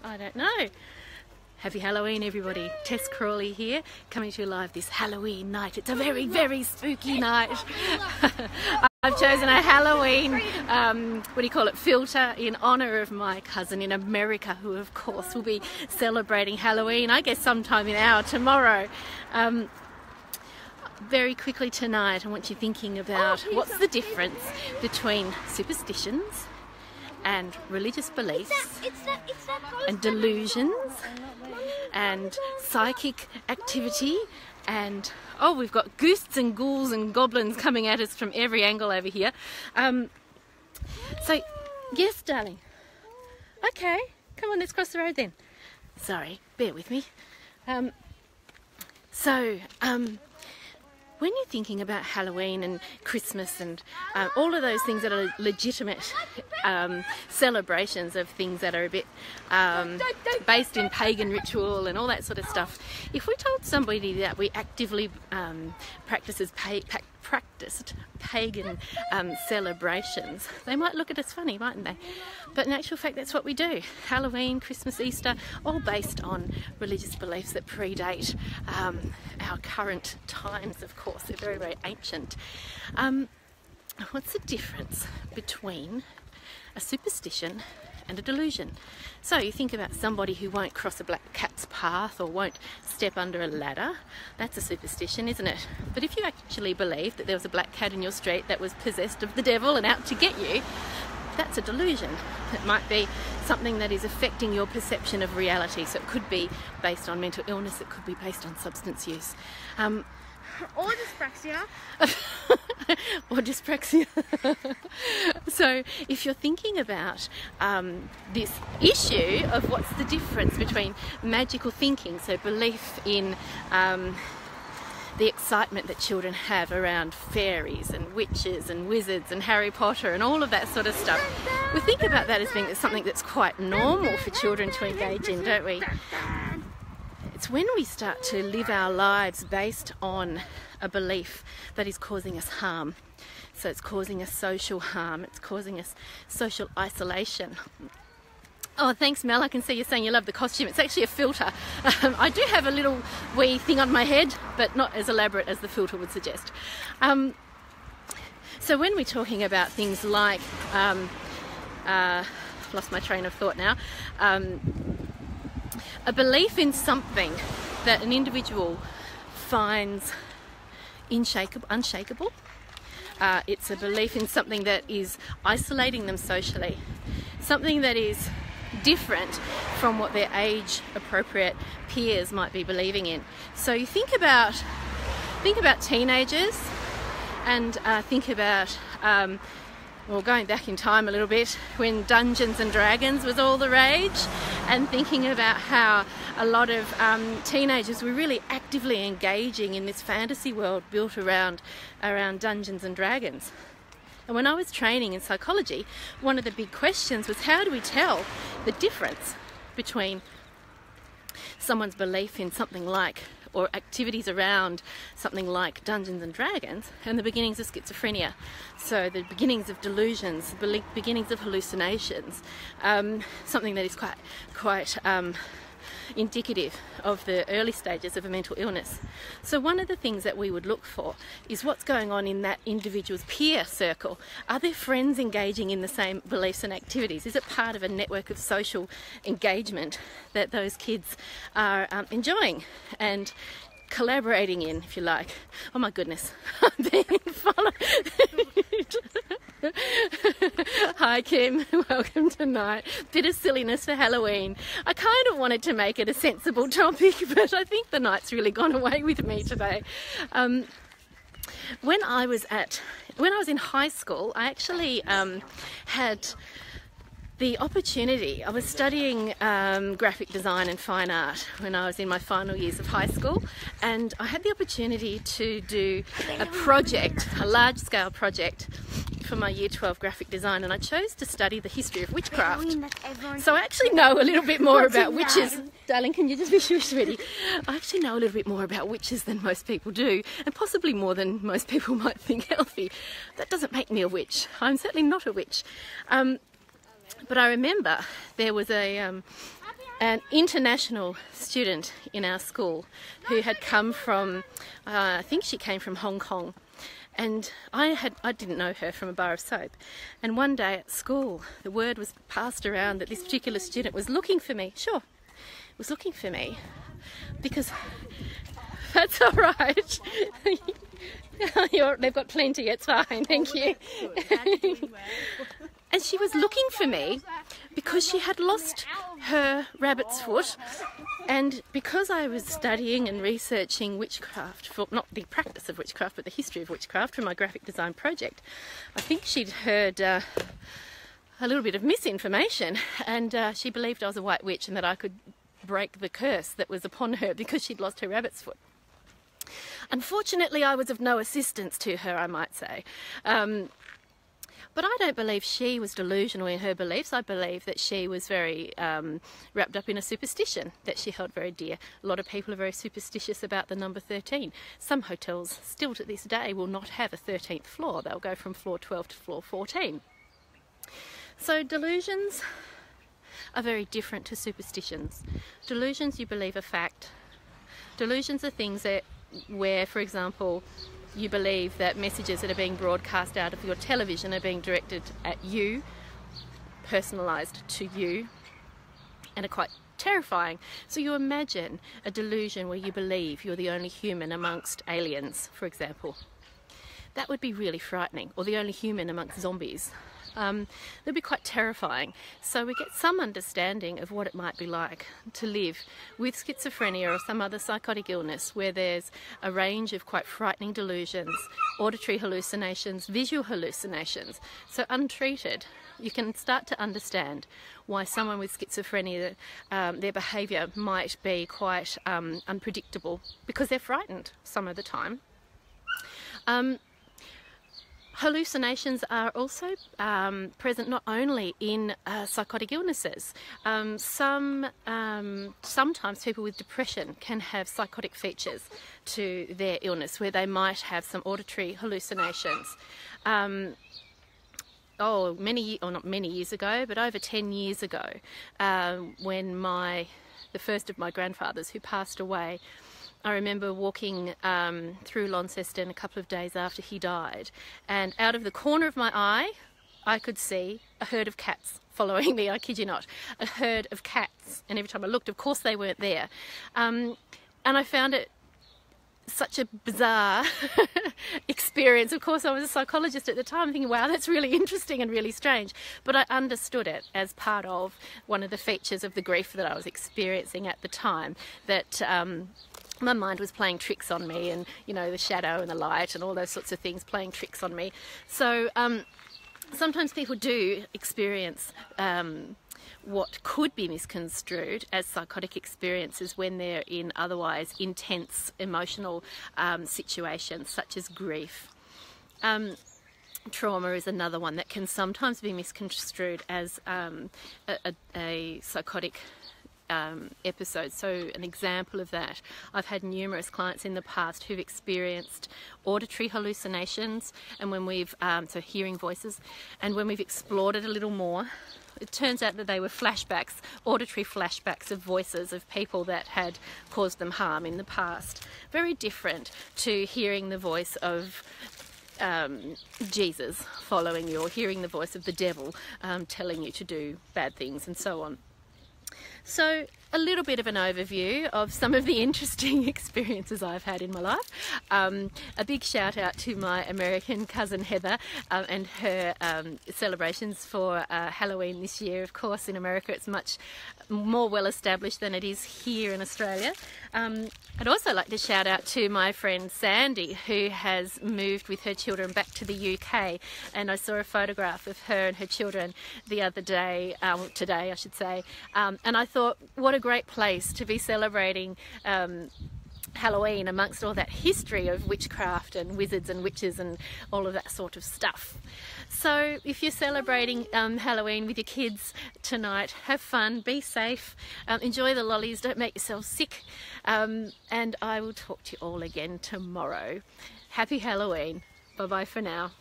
I don't know. Happy Halloween, everybody. Tess Crawley here, coming to you live this Halloween night. It's a very, very spooky night. I've chosen a Halloween, filter in honour of my cousin in America, who of course will be celebrating Halloween, I guess sometime in our tomorrow. Very quickly tonight, I want you thinking about what's the difference between superstitions and religious beliefs and delusions and psychic activity, and we've got ghosts and ghouls and goblins coming at us from every angle over here. So yes, darling. Okay, come on, let's cross the road then. Sorry, bear with me. When you're thinking about Halloween and Christmas and all of those things that are legitimate celebrations of things that are a bit based in pagan ritual and all that sort of stuff, if we told somebody that we actively practiced pagan celebrations, they might look at us funny, mightn't they? But in actual fact, that's what we do. Halloween, Christmas, Easter, all based on religious beliefs that predate our current times, of course. They're very, very ancient. What's the difference between a superstition and a delusion? So you think about somebody who won't cross a black cat's path or won't step under a ladder. That's a superstition, isn't it? But if you actually believe that there was a black cat in your street that was possessed of the devil and out to get you, that's a delusion. It might be something that is affecting your perception of reality. So it could be based on mental illness, it could be based on substance use. Or dyspraxia. Or dyspraxia. So if you're thinking about this issue of what's the difference between magical thinking, so belief in the excitement that children have around fairies and witches and wizards and Harry Potter and all of that sort of stuff, we think about that as being something that's quite normal for children to engage in, don't we? It's when we start to live our lives based on a belief that is causing us harm. So it's causing us social harm, it's causing us social isolation. Oh, thanks, Mel. I can see you saying you love the costume. It's actually a filter. I do have a little wee thing on my head, but not as elaborate as the filter would suggest. So when we're talking about things like, lost my train of thought now, a belief in something that an individual finds unshakable. It's a belief in something that is isolating them socially, something that is different from what their age-appropriate peers might be believing in. So you think about teenagers and think about going back in time a little bit when Dungeons and Dragons was all the rage, and thinking about how a lot of teenagers were really actively engaging in this fantasy world built around Dungeons and Dragons. And when I was training in psychology, one of the big questions was, how do we tell the difference between someone's belief in something like, or activities around something like Dungeons and Dragons, and the beginnings of schizophrenia? So the beginnings of delusions, the beginnings of hallucinations, something that is quite indicative of the early stages of a mental illness. So one of the things that we would look for is what's going on in that individual's peer circle. Are their friends engaging in the same beliefs and activities? Is it part of a network of social engagement that those kids are enjoying and collaborating in, if you like? Oh my goodness, I'm being followed. Hi Kim, welcome tonight. Bit of silliness for Halloween. I kind of wanted to make it a sensible topic, but I think the night's really gone away with me today. When I was in high school, I actually had the opportunity. I was studying graphic design and fine art when I was in my final years of high school, and I had the opportunity to do a project, a large-scale project for my Year 12 graphic design, and I chose to study the history of witchcraft. So I actually know a little bit more about witches. Darling, can you just be shush, sweetie? I actually know a little bit more about witches than most people do, and possibly more than most people might think healthy. That doesn't make me a witch. I'm certainly not a witch. But I remember there was a an international student in our school who had come from, I think she came from Hong Kong. And I didn't know her from a bar of soap. And one day at school, the word was passed around that this particular student was looking for me. Sure, was looking for me. Because, that's all right. They've got plenty, it's fine, thank you. And she was looking for me because she had lost her rabbit's foot, and because I was studying and researching witchcraft, for not the practice of witchcraft but the history of witchcraft for my graphic design project, I think she'd heard a little bit of misinformation, and she believed I was a white witch and that I could break the curse that was upon her because she'd lost her rabbit's foot. Unfortunately, I was of no assistance to her, I might say. But I don't believe she was delusional in her beliefs. I believe that she was very wrapped up in a superstition that she held very dear. A lot of people are very superstitious about the number 13. Some hotels still to this day will not have a 13th floor. They'll go from floor 12 to floor 14. So delusions are very different to superstitions. Delusions, you believe a fact. Delusions are things where, for example, you believe that messages that are being broadcast out of your television are being directed at you, personalised to you, and are quite terrifying. So you imagine a delusion where you believe you're the only human amongst aliens, for example. That would be really frightening, or the only human amongst zombies. That'd be quite terrifying. So we get some understanding of what it might be like to live with schizophrenia or some other psychotic illness where there's a range of quite frightening delusions, auditory hallucinations, visual hallucinations. So untreated, you can start to understand why someone with schizophrenia, their behaviour might be quite unpredictable because they're frightened some of the time. Hallucinations are also present not only in psychotic illnesses. Sometimes people with depression can have psychotic features to their illness where they might have some auditory hallucinations. Not many years ago, but over 10 years ago, when the first of my grandfathers who passed away, I remember walking through Launceston a couple of days after he died, and out of the corner of my eye I could see a herd of cats following me. I kid you not, a herd of cats, and every time I looked, of course they weren't there, and I found it such a bizarre experience. Of course I was a psychologist at the time thinking, wow, that's really interesting and really strange, but I understood it as part of one of the features of the grief that I was experiencing at the time, that my mind was playing tricks on me, and you know, the shadow and the light and all those sorts of things playing tricks on me. So sometimes people do experience what could be misconstrued as psychotic experiences when they're in otherwise intense emotional situations such as grief. Trauma is another one that can sometimes be misconstrued as a psychotic episode. So an example of that, I've had numerous clients in the past who've experienced auditory hallucinations, and when we've so hearing voices, and when we've explored it a little more, it turns out that they were flashbacks, auditory flashbacks of voices of people that had caused them harm in the past. Very different to hearing the voice of Jesus following you, or hearing the voice of the devil telling you to do bad things and so on. So a little bit of an overview of some of the interesting experiences I've had in my life. A big shout out to my American cousin Heather and her celebrations for Halloween this year. Of course, in America it's much more well established than it is here in Australia. I'd also like to shout out to my friend Sandy, who has moved with her children back to the UK, and I saw a photograph of her and her children the other day, today I should say, and I thought, what a great place to be celebrating Halloween amongst all that history of witchcraft and wizards and witches and all of that sort of stuff. So if you're celebrating Halloween with your kids tonight, have fun, be safe, enjoy the lollies, don't make yourself sick, and I will talk to you all again tomorrow. Happy Halloween. Bye bye for now.